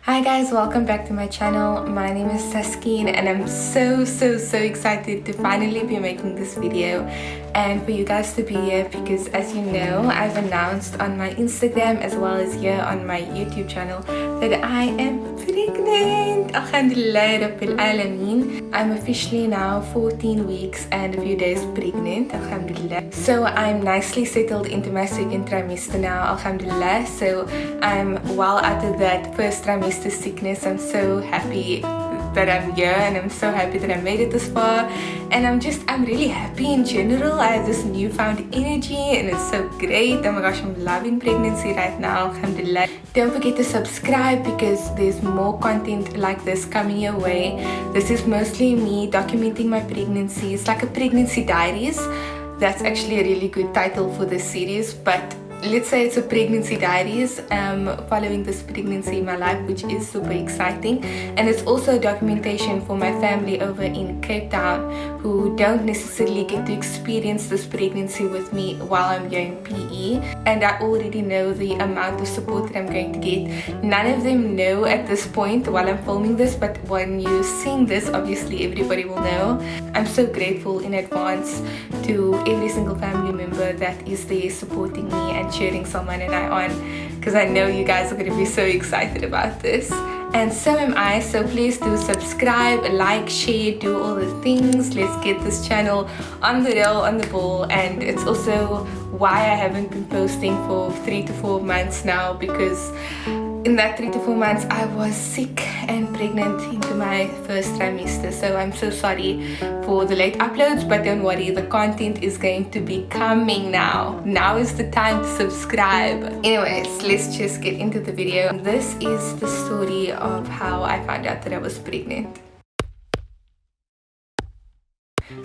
Hi guys, welcome back to my channel. My name is Taskeen and I'm so excited to finally be making this video and for you guys to be here because, as you know, I've announced on my Instagram as well as here on my YouTube channel that I am pregnant. Alghumdulillah Rabbil Alameen. I'm officially now 14 weeks and a few days pregnant, alhamdulillah. So I'm nicely settled into my second trimester now, alhamdulillah. So I'm well out of that first trimester sickness. I'm so happy that I'm here and I'm so happy that I made it this far, and I'm really happy in general. I have this newfound energy and it's so great. Oh my gosh, I'm loving pregnancy right now, alhamdulillah. Don't forget to subscribe because there's more content like this coming your way. This is mostly me documenting my pregnancy. It's like a pregnancy diaries. That's actually a really good title for this series, but let's say it's a pregnancy diaries, following this pregnancy in my life, which is super exciting. And it's also documentation for my family over in Cape Town who don't necessarily get to experience this pregnancy with me while I'm here in PE, and I already know the amount of support that I'm going to get. None of them know at this point while I'm filming this, but when you sing this, obviously everybody will know. I'm so grateful in advance to every single family member that is there supporting me and cheering Salman and I on, because I know you guys are going to be so excited about this, and so am I. So please do subscribe, like, share, do all the things. Let's get this channel on the rail, on the ball. And it's also why I haven't been posting for 3 to 4 months now, because in that 3 to 4 months I was sick and pregnant into my first trimester. So I'm so sorry for the late uploads, but don't worry, the content is going to be coming now. Now is the time to subscribe. Anyways, let's just get into the video. This is the story of how I found out that I was pregnant.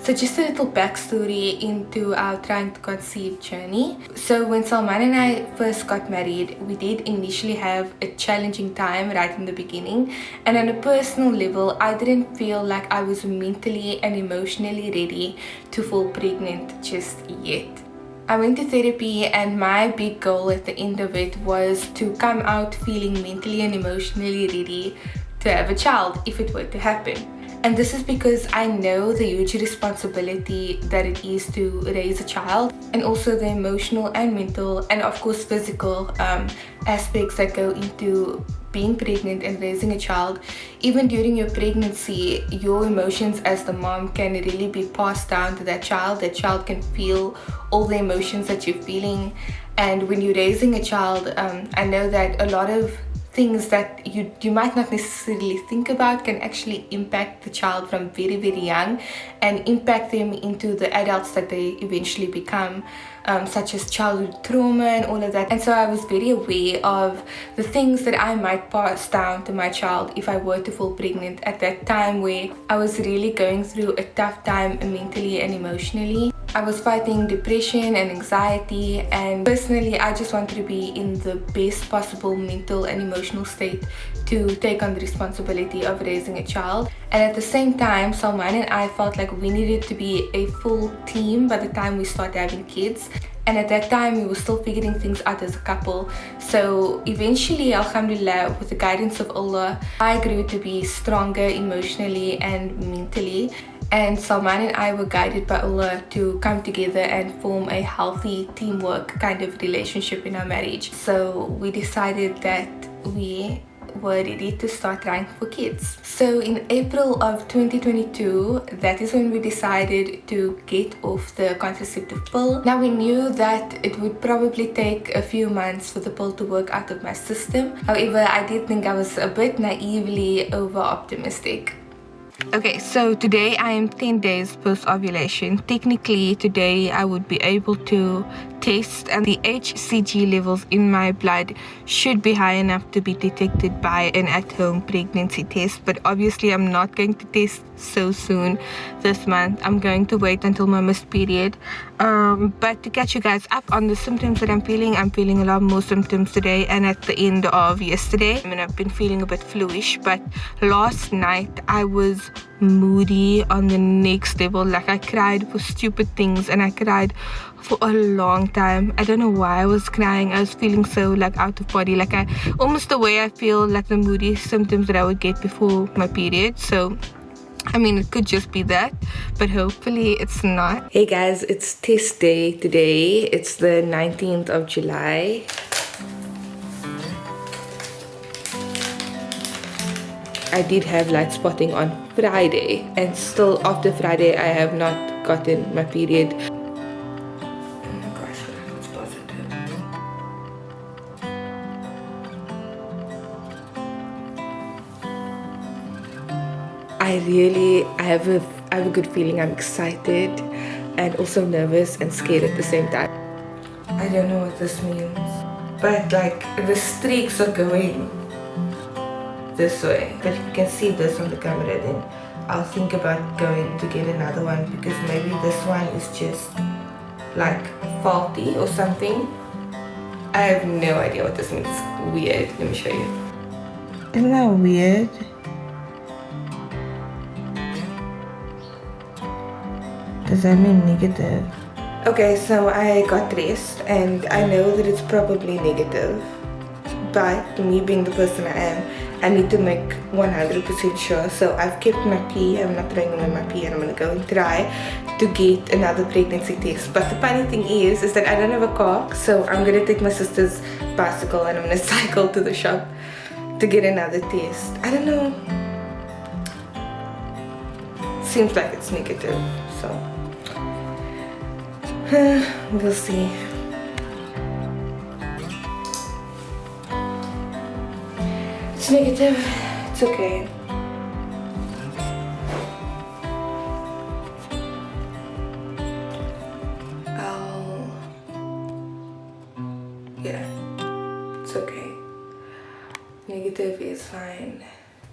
So just a little backstory into our Trying to Conceive journey. So when Salman and I first got married, we did initially have a challenging time right in the beginning, and on a personal level I didn't feel like I was mentally and emotionally ready to fall pregnant just yet. I went to therapy and my big goal at the end of it was to come out feeling mentally and emotionally ready to have a child if it were to happen. And this is because I know the huge responsibility that it is to raise a child, and also the emotional and mental and of course physical aspects that go into being pregnant and raising a child. Even during your pregnancy, your emotions as the mom can really be passed down to that child. That child can feel all the emotions that you're feeling. And when you're raising a child, I know that a lot of things that you might not necessarily think about can actually impact the child from very young and impact them into the adults that they eventually become, such as childhood trauma and all of that. And so I was very aware of the things that I might pass down to my child if I were to fall pregnant at that time where I was really going through a tough time mentally and emotionally. I was fighting depression and anxiety, and personally I just wanted to be in the best possible mental and emotional state to take on the responsibility of raising a child. And at the same time, Salman and I felt like we needed to be a full team by the time we started having kids. And at that time we were still figuring things out as a couple. So eventually, alhamdulillah, with the guidance of Allah, I grew to be stronger emotionally and mentally. And Salman and I were guided by Allah to come together and form a healthy teamwork kind of relationship in our marriage. So we decided that we were ready to start trying for kids. So in April of 2022, that is when we decided to get off the contraceptive pill. Now we knew that it would probably take a few months for the pill to work out of my system. However, I did think I was a bit naively over-optimistic. Okay, so today I am 10 days post-ovulation. Technically today I would be able to test, and the HCG levels in my blood should be high enough to be detected by an at-home pregnancy test, but obviously I'm not going to test so soon this month. I'm going to wait until my missed period. But to catch you guys up on the symptoms that I'm feeling a lot more symptoms today and at the end of yesterday. I mean, I've been feeling a bit fluish, but last night I was moody on the next level. Like, I cried for stupid things, and I cried for a long time. I don't know why I was crying. I was feeling so like out of body, like I almost the way I feel like the moody symptoms that I would get before my period. So I mean, it could just be that, but hopefully it's not. Hey guys, it's test day today. It's the 19th of July. I did have light spotting on Friday, and still after Friday I have not gotten my period. Oh my gosh, it's positive. I have a good feeling. I'm excited and also nervous and scared at the same time. I don't know what this means, but like the streaks are going this way. But if you can see this on the camera, then I'll think about going to get another one, because maybe this one is just like faulty or something. I have no idea what this means. It's weird. Let me show you. Isn't that weird? Does that mean negative? Okay, so I got dressed and I know that it's probably negative, but me being the person I am, I need to make 100% sure. So I've kept my pee. I'm not throwing away my pee, and I'm gonna go and try to get another pregnancy test. But the funny thing is that I don't have a car, so I'm gonna take my sister's bicycle and I'm gonna cycle to the shop to get another test. I don't know. Seems like it's negative, so we'll see. It's negative. It's okay. Yeah, it's okay. Negative is fine.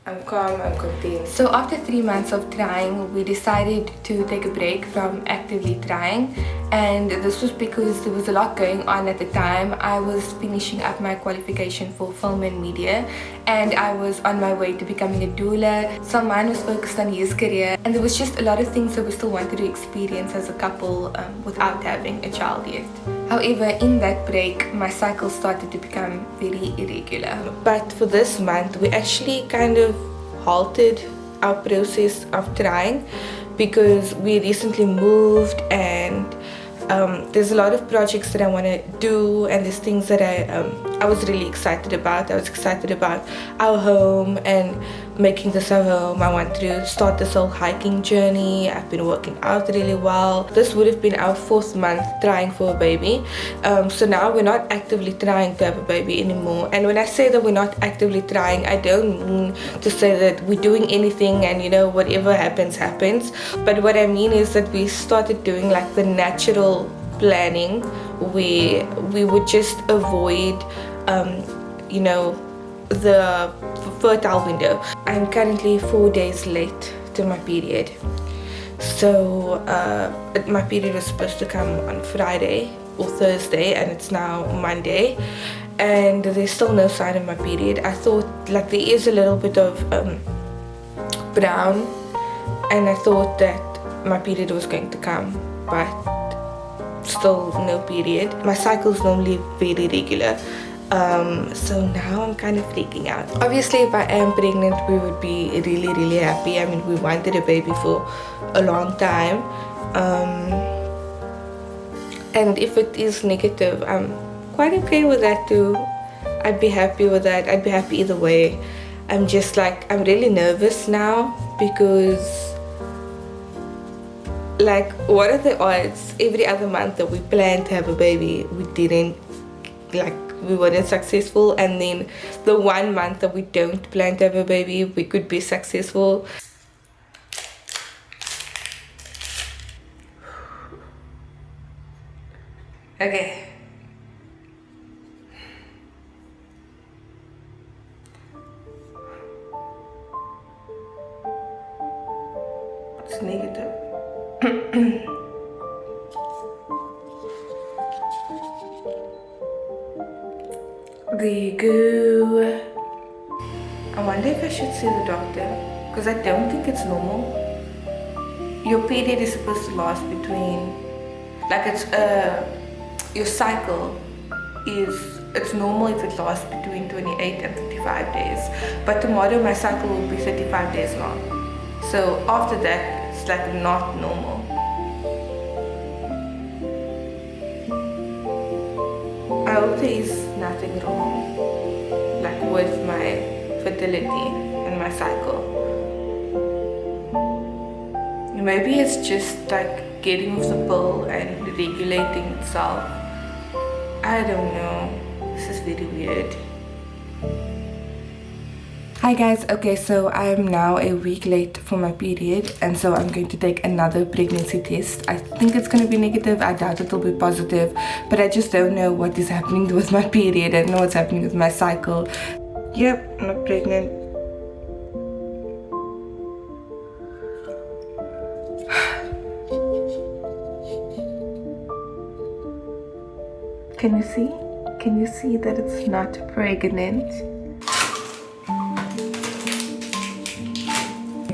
I'm calm, I'm content. So after 3 months of trying, we decided to take a break from actively trying, and this was because there was a lot going on at the time. I was finishing up my qualification for film and media, and I was on my way to becoming a doula. Salman was focused on his career, and there was just a lot of things that we still wanted to experience as a couple without having a child yet. However, in that break, my cycle started to become very irregular. But for this month, we actually kind of halted our process of trying, because we recently moved, and there's a lot of projects that I want to do, and there's things that I was really excited about. I was excited about our home and making this our home. I want to start this whole hiking journey. I've been working out really well. This would have been our 4th month trying for a baby. So now we're not actively trying to have a baby anymore. And when I say that we're not actively trying, I don't mean to say that we're doing anything and, you know, whatever happens, happens. But what I mean is that we started doing like the natural planning, where we would just avoid you know, the fertile window. I'm currently 4 days late to my period. So my period was supposed to come on Friday or Thursday, and it's now Monday, and there's still no sign of my period. I thought like there is a little bit of brown, and I thought that my period was going to come, but still no period. My cycle is normally very regular. So now I'm kind of freaking out. Obviously, if I am pregnant, we would be really, really happy. I mean, we wanted a baby for a long time. And if it is negative, I'm quite okay with that too. I'd be happy with that. I'd be happy either way. I'm just like, I'm really nervous now, because like, what are the odds? Every other month that we planned to have a baby, we didn't, like, we weren't successful, and then the 1 month that we don't plan to have a baby, we could be successful. Okay. It's negative. There you go. I wonder if I should see the doctor. because I don't think it's normal. Your period is supposed to last between, like your cycle it's normal if it lasts between 28 and 35 days. But tomorrow my cycle will be 35 days long. So after that, it's like not normal. I hope there is nothing wrong, like with my fertility and my cycle. Maybe it's just like getting off the pill and regulating itself. I don't know. This is very weird. Hi guys, okay, so I'm now a week late for my period, and so I'm going to take another pregnancy test. I think it's going to be negative. I doubt it'll be positive, but I just don't know what is happening with my period. I don't know what's happening with my cycle. Yep, I'm not pregnant. Can you see? Can you see that it's not pregnant?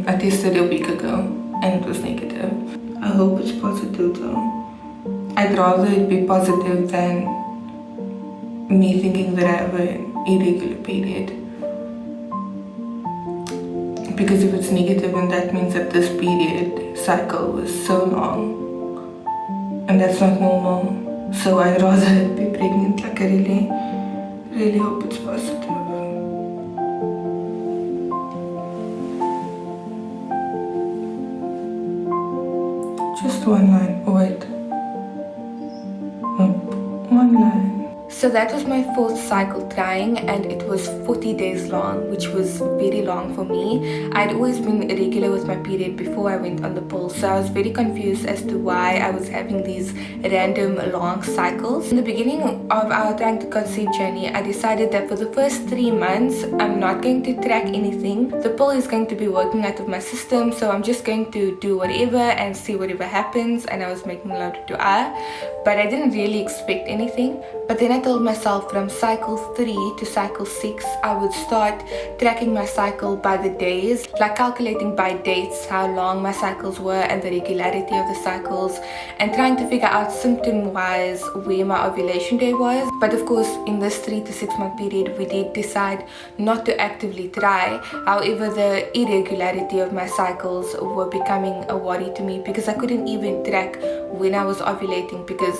I tested a week ago and it was negative. I hope it's positive though. I'd rather it be positive than me thinking that I have an irregular period. Because if it's negative, then that means that this period cycle was so long, and that's not normal. So I'd rather be pregnant. Like I really hope it's positive. Just one line. Oh, wait. Nope. One line. So that was my fourth cycle trying, and it was 40 days long, which was very long for me. I'd always been irregular with my period before I went on the pill, so I was very confused as to why I was having these random long cycles. In the beginning of our Trying to Conceive journey, I decided that for the first 3 months, I'm not going to track anything. The pill is going to be working out of my system, so I'm just going to do whatever and see whatever happens, and I was making a lot of dua, but I didn't really expect anything. But then I told myself from cycle 3 to cycle 6, I would start tracking my cycle by the days, like calculating by dates how long my cycles were and the regularity of the cycles, and trying to figure out symptom-wise where my ovulation day was. But of course, in this 3 to 6 month period, we did decide not to actively try. However, the irregularity of my cycles were becoming a worry to me, because I couldn't even track when I was ovulating, because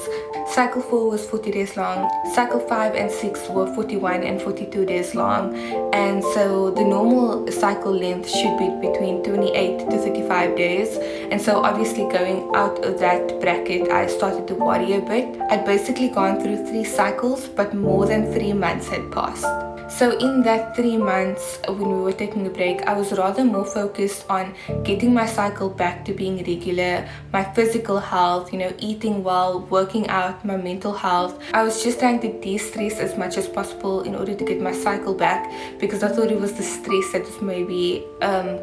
cycle 4 was 40 days long, cycle 5 and 6 were 41 and 42 days long, and so the normal cycle length should be between 28 to 35 days. And so obviously going out of that bracket, I started to worry a bit. I'd basically gone through 3 cycles, but more than 3 months had passed. So in that 3 months when we were taking a break, I was rather more focused on getting my cycle back to being regular, my physical health, eating well, working out, my mental health. I was just trying to de-stress as much as possible in order to get my cycle back, because I thought it was the stress that was maybe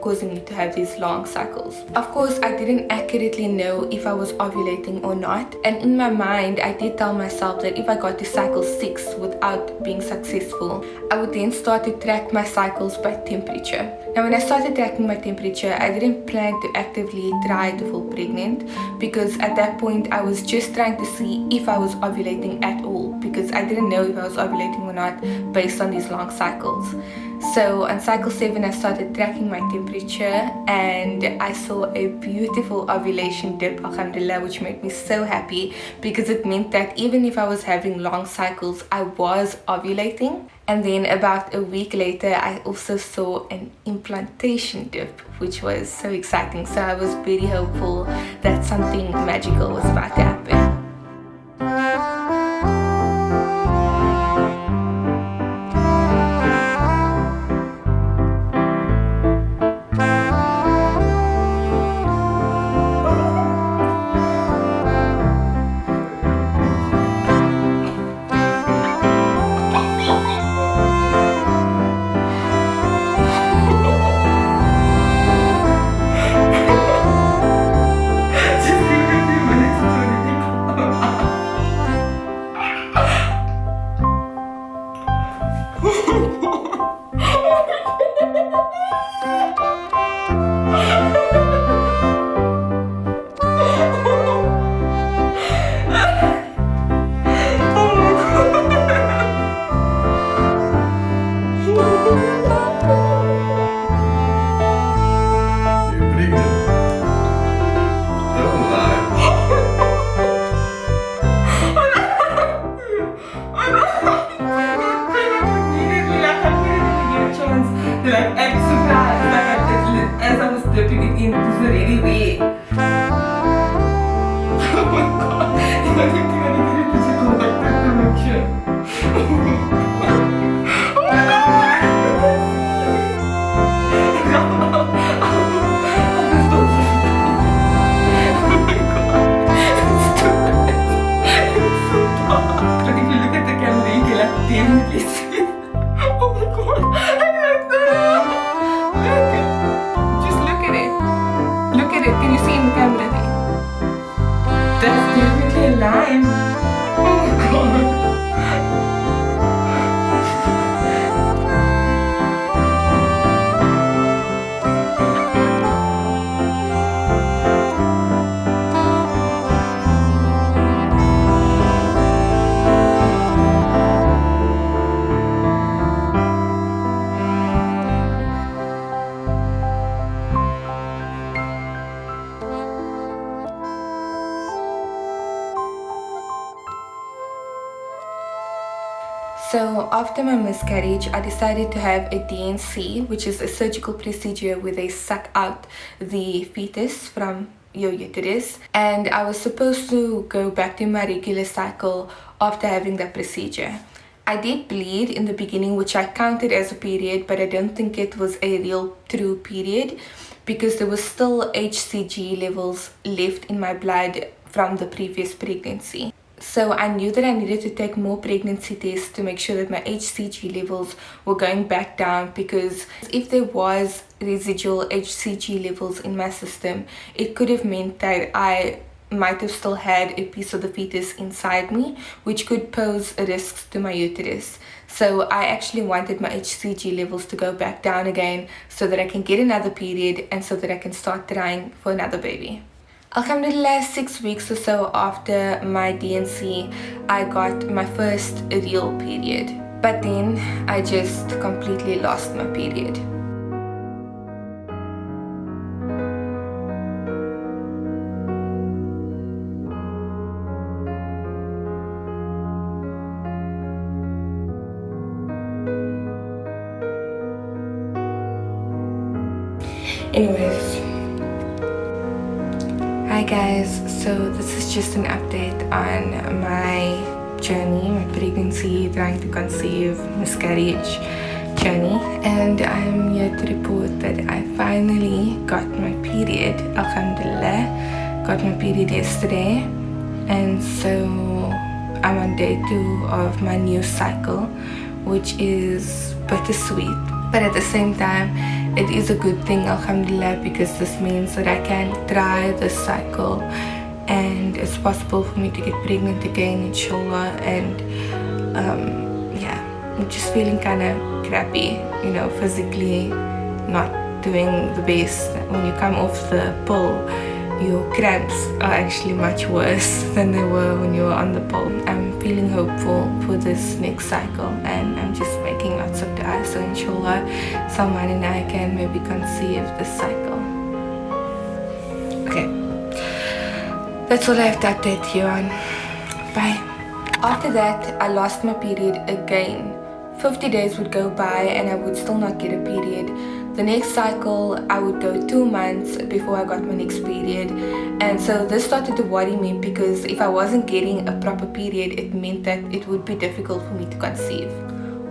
causing me to have these long cycles. Of course, I didn't accurately know if I was ovulating or not, and in my mind, I did tell myself that if I got to cycle 6 without being successful, I would then start to track my cycles by temperature. Now, when I started tracking my temperature, I didn't plan to actively try to fall pregnant, because at that point I was just trying to see if I was ovulating at all, because I didn't know if I was ovulating or not based on these long cycles. So on cycle 7, I started tracking my temperature, and I saw a beautiful ovulation dip, Alghumdulillah, which made me so happy, because it meant that even if I was having long cycles, I was ovulating. And then about a week later, I also saw an implantation dip, which was so exciting. So I was very hopeful that something magical was about to happen. Like, I'm surprised. Like, as I was dipping it in, it was already wet. Oh my god. I think I'm gonna get a physical like that to make sure. Oh my god! Like if you look at the camera, you can like definitely see it. Oh my god, I don't know. Look, just look at it. Look at it. Can you see in the camera there? That's definitely a lime. Oh my god. So after my miscarriage, I decided to have a DNC, which is a surgical procedure where they suck out the fetus from your uterus. And I was supposed to go back to my regular cycle after having that procedure. I did bleed in the beginning, which I counted as a period, but I don't think it was a real true period because there was still HCG levels left in my blood from the previous pregnancy. So I knew that I needed to take more pregnancy tests to make sure that my HCG levels were going back down, because if there was residual HCG levels in my system, it could have meant that I might have still had a piece of the fetus inside me, which could pose risks to my uterus. So I actually wanted my HCG levels to go back down again so that I can get another period and so that I can start trying for another baby. Alghumdulillah, 6 weeks or so after my DNC, I got my first real period. But then I just completely lost my period. Anyways, hi guys, so this is just an update on my journey, my pregnancy, trying to conceive, miscarriage journey, and I'm here to report that I finally got my period. Alhamdulillah, got my period yesterday, and so I'm on day 2 of my new cycle, which is bittersweet, but at the same time it is a good thing, alhamdulillah, because this means that I can try this cycle and it's possible for me to get pregnant again, inshallah. And yeah, I'm just feeling kind of crappy, you know, physically not doing the best. When you come off the pill, your cramps are actually much worse than they were when you were on the pill. I'm feeling hopeful for this next cycle, and I'm just making lots of dua, so inshallah someone and I can maybe conceive this cycle. Okay, that's all I have to update you on. Bye. After that, I lost my period again. 50 days would go by and I would still not get a period. The next cycle, I would go 2 months before I got my next period. And so this started to worry me, because if I wasn't getting a proper period, it meant that it would be difficult for me to conceive.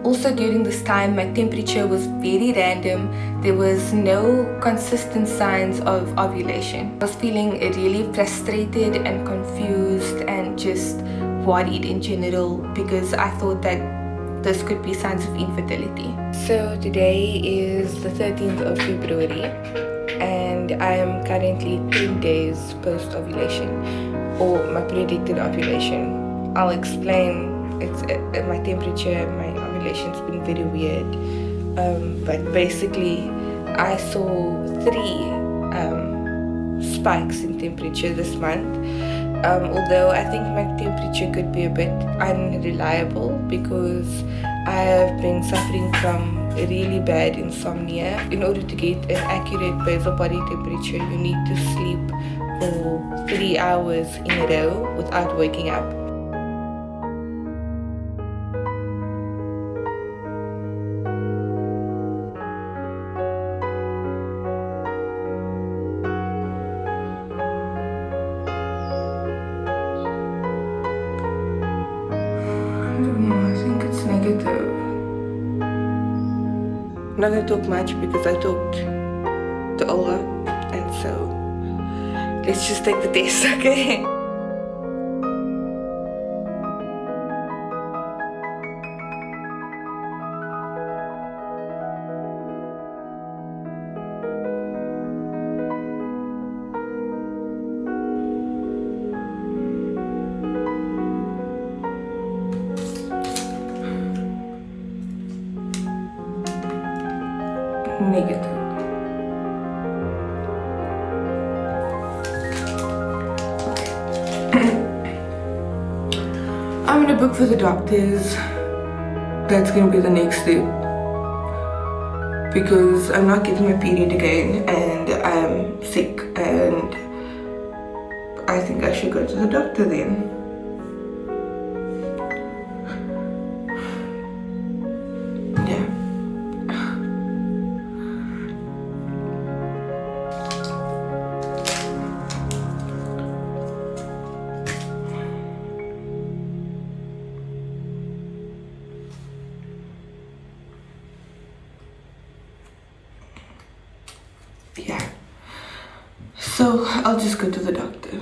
Also, during this time, my temperature was very random. There was no consistent signs of ovulation. I was feeling really frustrated and confused and just worried in general, because I thought that this could be signs of infertility. So today is the 13th of February and I am currently 10 days post-ovulation, or my predicted ovulation. I'll explain. It's my temperature, my ovulation's been very weird. But basically I saw 3 spikes in temperature this month. Although I think my temperature could be a bit unreliable, because I have been suffering from really bad insomnia. In order to get an accurate basal body temperature, you need to sleep for 3 hours in a row without waking up. Negative. I'm not going to talk much because I talked to Allah, and so let's just take the test, okay? Negative. I'm gonna book for the doctors. That's gonna be the next step, because I'm not getting my period again and I'm sick, and I think I should go to the doctor then. Yeah, so I'll just go to the doctor.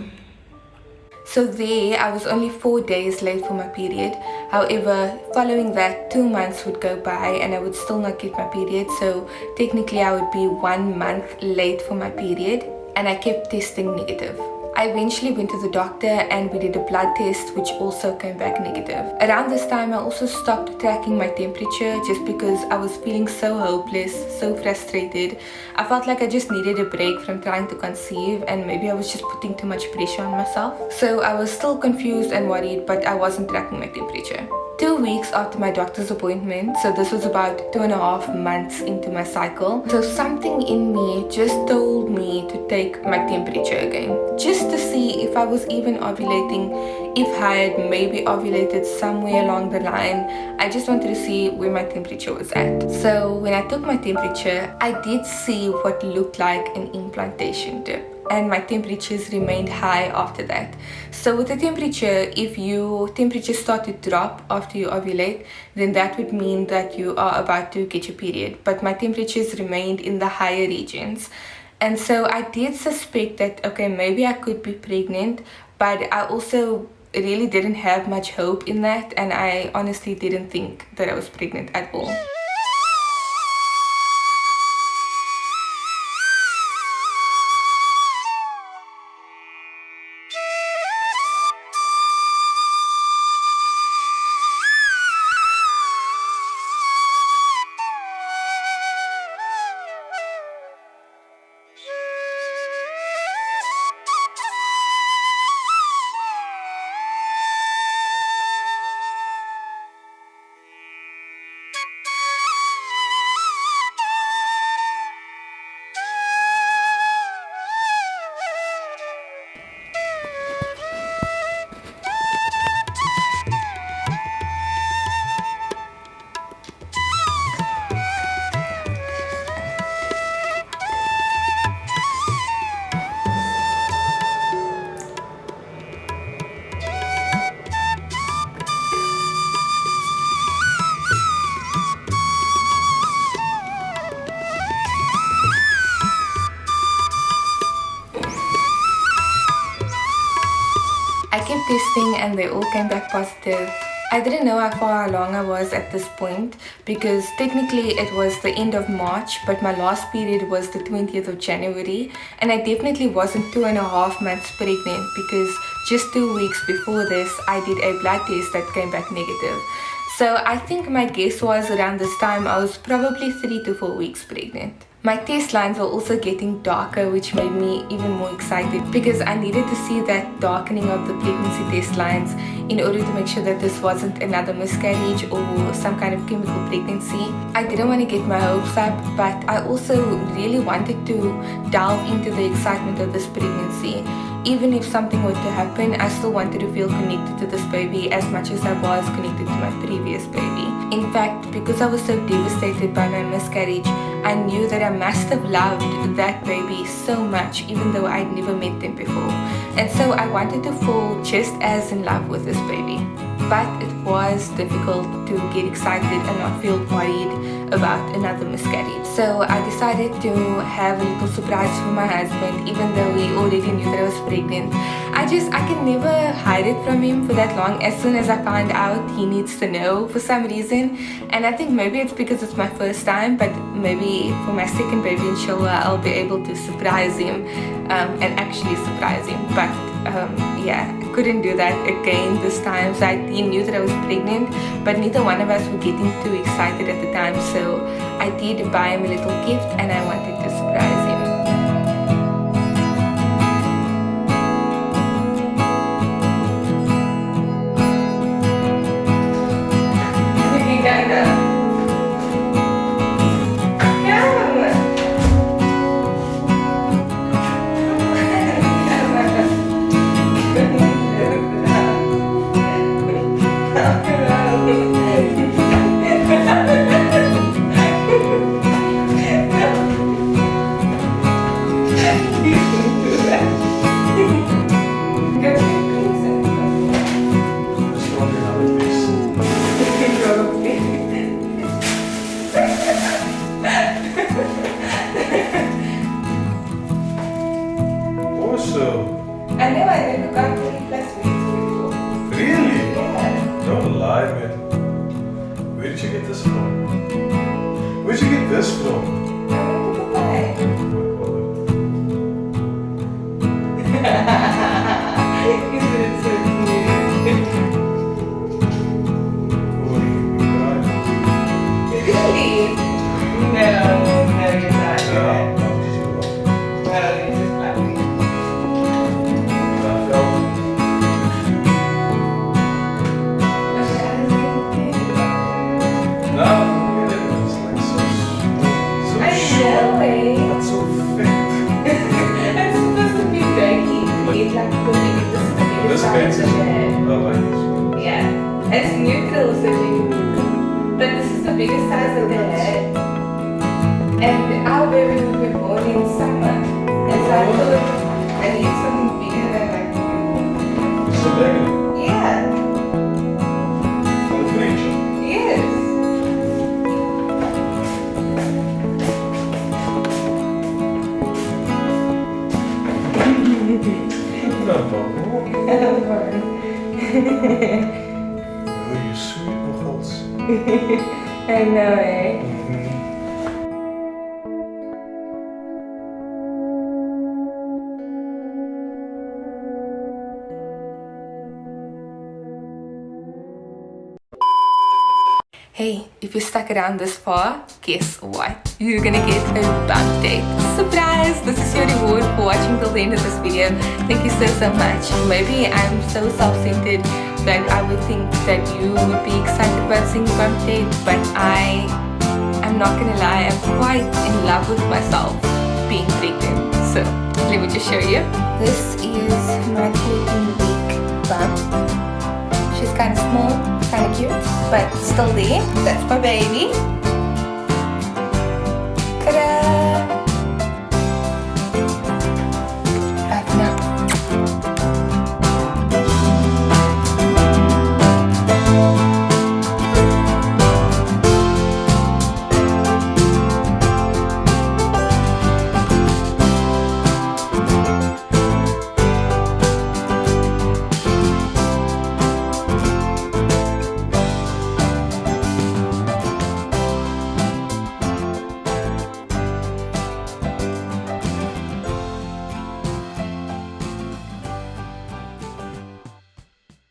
So there, I was only 4 days late for my period. However, following that, 2 months would go by and I would still not get my period. So technically I would be 1 month late for my period, and I kept testing negative. I eventually went to the doctor and we did a blood test, which also came back negative. Around this time, I also stopped tracking my temperature just because I was feeling so hopeless, so frustrated. I felt like I just needed a break from trying to conceive, and maybe I was just putting too much pressure on myself. So I was still confused and worried, but I wasn't tracking my temperature. 2 weeks after my doctor's appointment, so this was about 2.5 months into my cycle, so something in me just told me to take my temperature again, just to see if I was even ovulating, if I had maybe ovulated somewhere along the line. I just wanted to see where my temperature was at. So when I took my temperature, I did see what looked like an implantation dip, and my temperatures remained high after that. So with the temperature, if your temperature start to drop after you ovulate, then that would mean that you are about to get your period. But my temperatures remained in the higher regions. And so I did suspect that, okay, maybe I could be pregnant, but I also really didn't have much hope in that, and I honestly didn't think that I was pregnant at all. I kept testing and they all came back positive. I didn't know how far along I was at this point, because technically it was the end of March, but my last period was the 20th of January, and I definitely wasn't 2.5 months pregnant, because just 2 weeks before this I did a blood test that came back negative. So I think my guess was around this time I was probably 3 to 4 weeks pregnant. My test lines were also getting darker, which made me even more excited, because I needed to see that darkening of the pregnancy test lines in order to make sure that this wasn't another miscarriage or some kind of chemical pregnancy. I didn't want to get my hopes up, but I also really wanted to delve into the excitement of this pregnancy. Even if something were to happen, I still wanted to feel connected to this baby as much as I was connected to my previous baby. In fact, because I was so devastated by my miscarriage, I knew that I must have loved that baby so much, even though I'd never met them before. And so I wanted to fall just as in love with this baby. but it was difficult to get excited and not feel worried about another miscarriage. So I decided to have a little surprise for my husband, even though he already knew that I was pregnant. I can never hide it from him for that long. As soon as I find out, he needs to know for some reason. And I think maybe it's because it's my first time, but maybe for my second baby, inshallah, I'll be able to surprise him and actually surprise him. But yeah, I couldn't do that again this time. So he knew that I was pregnant, but neither one of us were getting too excited at the time. So I did buy him a little gift and I wanted to surprise him. I know I never got 20 plus weeks before. Really? Yeah. Don't lie, man. Where did you get this from? Where'd you get this from? I went to Dubai. Isn't it so cute? Really? No, you're not. No, Well, you're just laughing. Yeah, it's neutral, so but this is the biggest size that they had. And our baby will be born in summer. And so I thought I need something bigger than like. So big? Yeah. For the fridge? Yes. No, you sweet nogals. I know, eh? Hey, if you stuck around this far, guess what? You're gonna get a bump date. Surprise! This is your reward for watching till the end of this video. Thank you so much. Maybe I'm so self-centered that I would think that you would be excited about seeing the bump date, but I'm not gonna lie, I'm quite in love with myself being pregnant. So, let me just show you. This is my 14-week bump. She's kind of small, kind of cute, but still there. That's my baby. Ta-da!